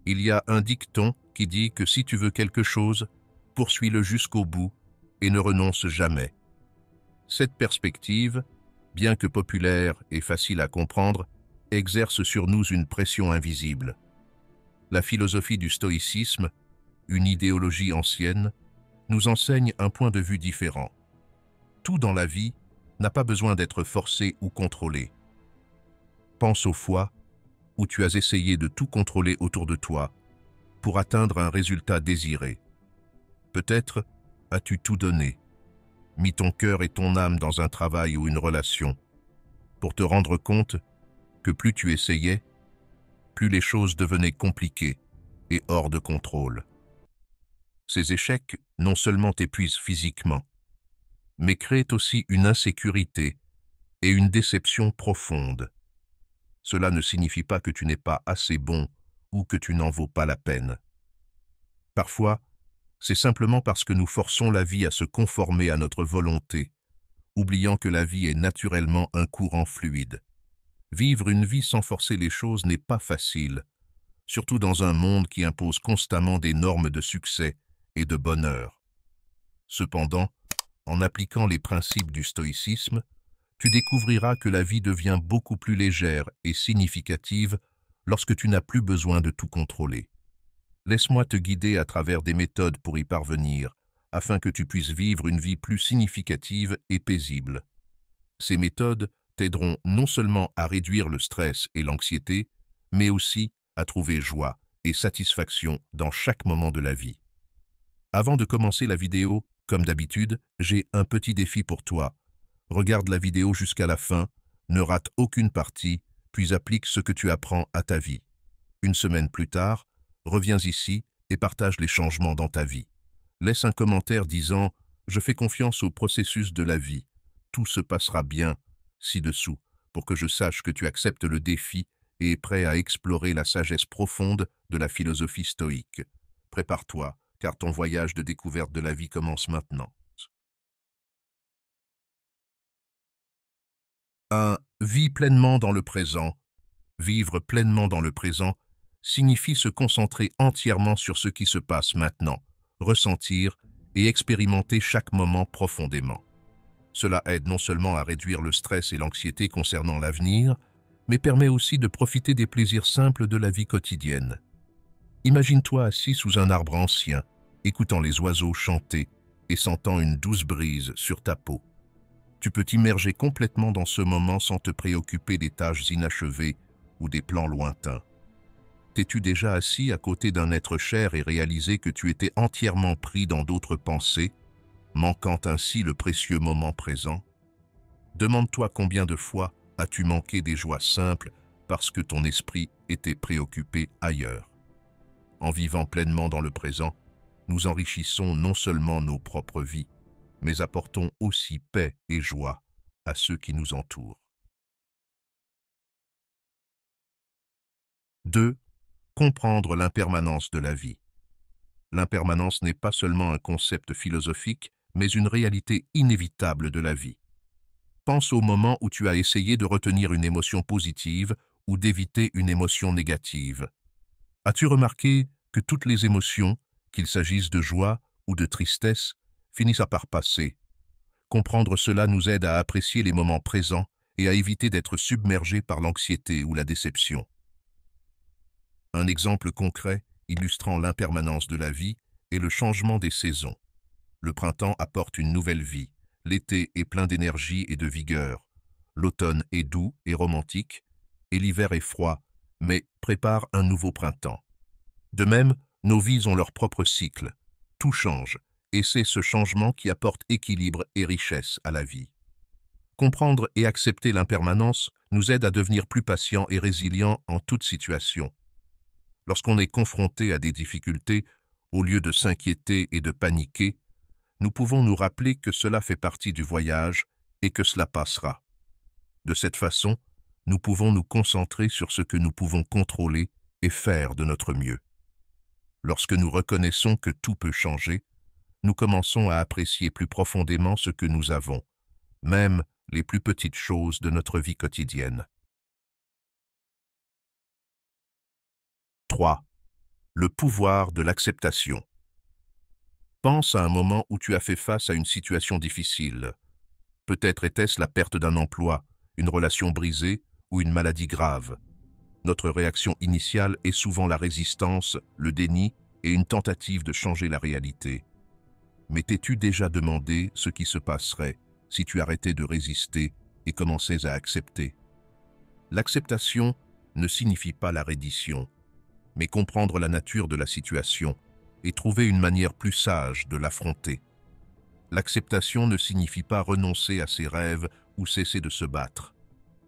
Il y a un dicton qui dit que si tu veux quelque chose, poursuis-le jusqu'au bout et ne renonce jamais. Cette perspective, bien que populaire et facile à comprendre, exerce sur nous une pression invisible. La philosophie du stoïcisme, une idéologie ancienne, nous enseigne un point de vue différent. Tout dans la vie n'a pas besoin d'être forcé ou contrôlé. Pense aux fois où tu as essayé de tout contrôler autour de toi pour atteindre un résultat désiré. Peut-être as-tu tout donné, mis ton cœur et ton âme dans un travail ou une relation, pour te rendre compte que plus tu essayais, plus les choses devenaient compliquées et hors de contrôle. Ces échecs non seulement t'épuisent physiquement, mais créent aussi une insécurité et une déception profonde. Cela ne signifie pas que tu n'es pas assez bon ou que tu n'en vaux pas la peine. Parfois, c'est simplement parce que nous forçons la vie à se conformer à notre volonté, oubliant que la vie est naturellement un courant fluide. Vivre une vie sans forcer les choses n'est pas facile, surtout dans un monde qui impose constamment des normes de succès et de bonheur. Cependant, en appliquant les principes du stoïcisme, tu découvriras que la vie devient beaucoup plus légère et significative lorsque tu n'as plus besoin de tout contrôler. Laisse-moi te guider à travers des méthodes pour y parvenir, afin que tu puisses vivre une vie plus significative et paisible. Ces méthodes t'aideront non seulement à réduire le stress et l'anxiété, mais aussi à trouver joie et satisfaction dans chaque moment de la vie. Avant de commencer la vidéo, comme d'habitude, j'ai un petit défi pour toi. Regarde la vidéo jusqu'à la fin, ne rate aucune partie, puis applique ce que tu apprends à ta vie. Une semaine plus tard, reviens ici et partage les changements dans ta vie. Laisse un commentaire disant « Je fais confiance au processus de la vie. Tout se passera bien » ci-dessous, pour que je sache que tu acceptes le défi et es prêt à explorer la sagesse profonde de la philosophie stoïque. Prépare-toi, car ton voyage de découverte de la vie commence maintenant. 1. Vis pleinement dans le présent. Vivre pleinement dans le présent signifie se concentrer entièrement sur ce qui se passe maintenant, ressentir et expérimenter chaque moment profondément. Cela aide non seulement à réduire le stress et l'anxiété concernant l'avenir, mais permet aussi de profiter des plaisirs simples de la vie quotidienne. Imagine-toi assis sous un arbre ancien, écoutant les oiseaux chanter et sentant une douce brise sur ta peau. Tu peux t'immerger complètement dans ce moment sans te préoccuper des tâches inachevées ou des plans lointains. T'es-tu déjà assis à côté d'un être cher et réalisé que tu étais entièrement pris dans d'autres pensées, manquant ainsi le précieux moment présent? Demande-toi combien de fois as-tu manqué des joies simples parce que ton esprit était préoccupé ailleurs. En vivant pleinement dans le présent, nous enrichissons non seulement nos propres vies, mais apportons aussi paix et joie à ceux qui nous entourent. 2. Comprendre l'impermanence de la vie. L'impermanence n'est pas seulement un concept philosophique, mais une réalité inévitable de la vie. Pense au moment où tu as essayé de retenir une émotion positive ou d'éviter une émotion négative. As-tu remarqué que toutes les émotions, qu'il s'agisse de joie ou de tristesse, finissent par passer? Comprendre cela nous aide à apprécier les moments présents et à éviter d'être submergés par l'anxiété ou la déception. Un exemple concret illustrant l'impermanence de la vie est le changement des saisons. Le printemps apporte une nouvelle vie, l'été est plein d'énergie et de vigueur, l'automne est doux et romantique, et l'hiver est froid, mais prépare un nouveau printemps. De même, nos vies ont leur propre cycle. Tout change, et c'est ce changement qui apporte équilibre et richesse à la vie. Comprendre et accepter l'impermanence nous aide à devenir plus patients et résilients en toute situation. Lorsqu'on est confronté à des difficultés, au lieu de s'inquiéter et de paniquer, nous pouvons nous rappeler que cela fait partie du voyage et que cela passera. De cette façon, nous pouvons nous concentrer sur ce que nous pouvons contrôler et faire de notre mieux. Lorsque nous reconnaissons que tout peut changer, nous commençons à apprécier plus profondément ce que nous avons, même les plus petites choses de notre vie quotidienne. 3. Le pouvoir de l'acceptation. Pense à un moment où tu as fait face à une situation difficile. Peut-être était-ce la perte d'un emploi, une relation brisée ou une maladie grave. Notre réaction initiale est souvent la résistance, le déni et une tentative de changer la réalité. Mais t'es-tu déjà demandé ce qui se passerait si tu arrêtais de résister et commençais à accepter? L'acceptation ne signifie pas la reddition, mais comprendre la nature de la situation et trouver une manière plus sage de l'affronter. L'acceptation ne signifie pas renoncer à ses rêves ou cesser de se battre.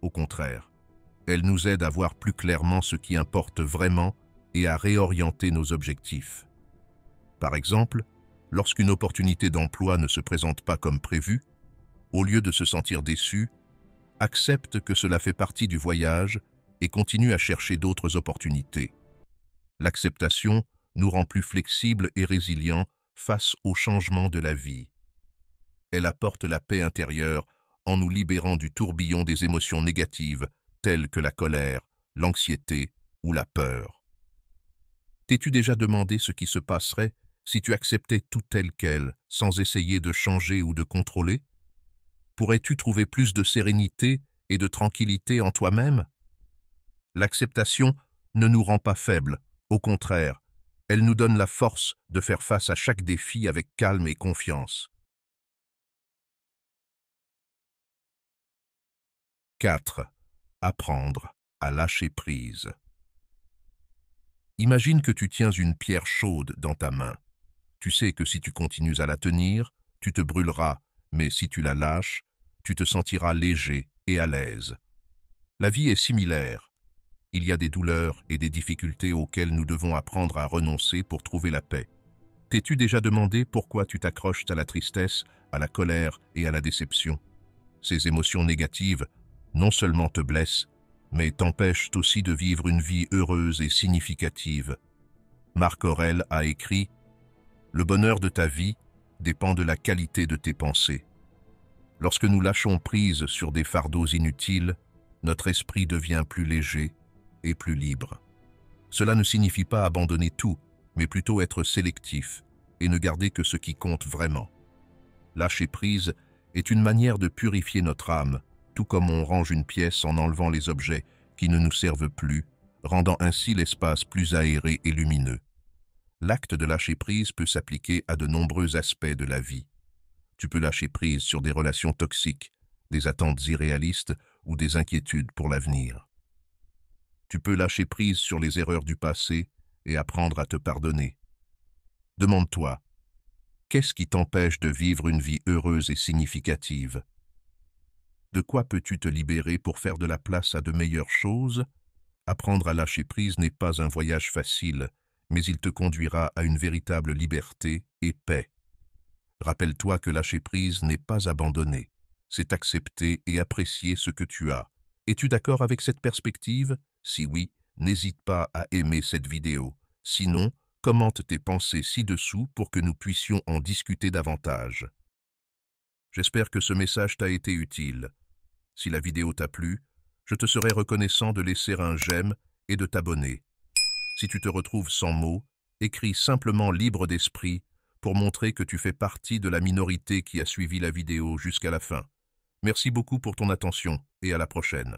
Au contraire, elle nous aide à voir plus clairement ce qui importe vraiment et à réorienter nos objectifs. Par exemple, lorsqu'une opportunité d'emploi ne se présente pas comme prévu, au lieu de se sentir déçu, accepte que cela fait partie du voyage et continue à chercher d'autres opportunités. L'acceptation nous rend plus flexibles et résilients face aux changements de la vie. Elle apporte la paix intérieure en nous libérant du tourbillon des émotions négatives telles que la colère, l'anxiété ou la peur. T'es-tu déjà demandé ce qui se passerait si tu acceptais tout tel quel, sans essayer de changer ou de contrôler? Pourrais-tu trouver plus de sérénité et de tranquillité en toi-même? L'acceptation ne nous rend pas faibles, au contraire, elle nous donne la force de faire face à chaque défi avec calme et confiance. 4. Apprendre à lâcher prise. Imagine que tu tiens une pierre chaude dans ta main. Tu sais que si tu continues à la tenir, tu te brûleras, mais si tu la lâches, tu te sentiras léger et à l'aise. La vie est similaire. Il y a des douleurs et des difficultés auxquelles nous devons apprendre à renoncer pour trouver la paix. T'es-tu déjà demandé pourquoi tu t'accroches à la tristesse, à la colère et à la déception? Ces émotions négatives non seulement te blessent, mais t'empêchent aussi de vivre une vie heureuse et significative. Marc Aurèle a écrit « Le bonheur de ta vie dépend de la qualité de tes pensées. » Lorsque nous lâchons prise sur des fardeaux inutiles, notre esprit devient plus léger et plus libre. Cela ne signifie pas abandonner tout, mais plutôt être sélectif et ne garder que ce qui compte vraiment. Lâcher prise est une manière de purifier notre âme, tout comme on range une pièce en enlevant les objets qui ne nous servent plus, rendant ainsi l'espace plus aéré et lumineux. L'acte de lâcher prise peut s'appliquer à de nombreux aspects de la vie. Tu peux lâcher prise sur des relations toxiques, des attentes irréalistes ou des inquiétudes pour l'avenir. Tu peux lâcher prise sur les erreurs du passé et apprendre à te pardonner. Demande-toi, qu'est-ce qui t'empêche de vivre une vie heureuse et significative? De quoi peux-tu te libérer pour faire de la place à de meilleures choses? Apprendre à lâcher prise n'est pas un voyage facile, mais il te conduira à une véritable liberté et paix. Rappelle-toi que lâcher prise n'est pas abandonner, c'est accepter et apprécier ce que tu as. Es-tu d'accord avec cette perspective? Si oui, n'hésite pas à aimer cette vidéo. Sinon, commente tes pensées ci-dessous pour que nous puissions en discuter davantage. J'espère que ce message t'a été utile. Si la vidéo t'a plu, je te serai reconnaissant de laisser un j'aime et de t'abonner. Si tu te retrouves sans mots, écris simplement libre d'esprit pour montrer que tu fais partie de la minorité qui a suivi la vidéo jusqu'à la fin. Merci beaucoup pour ton attention et à la prochaine.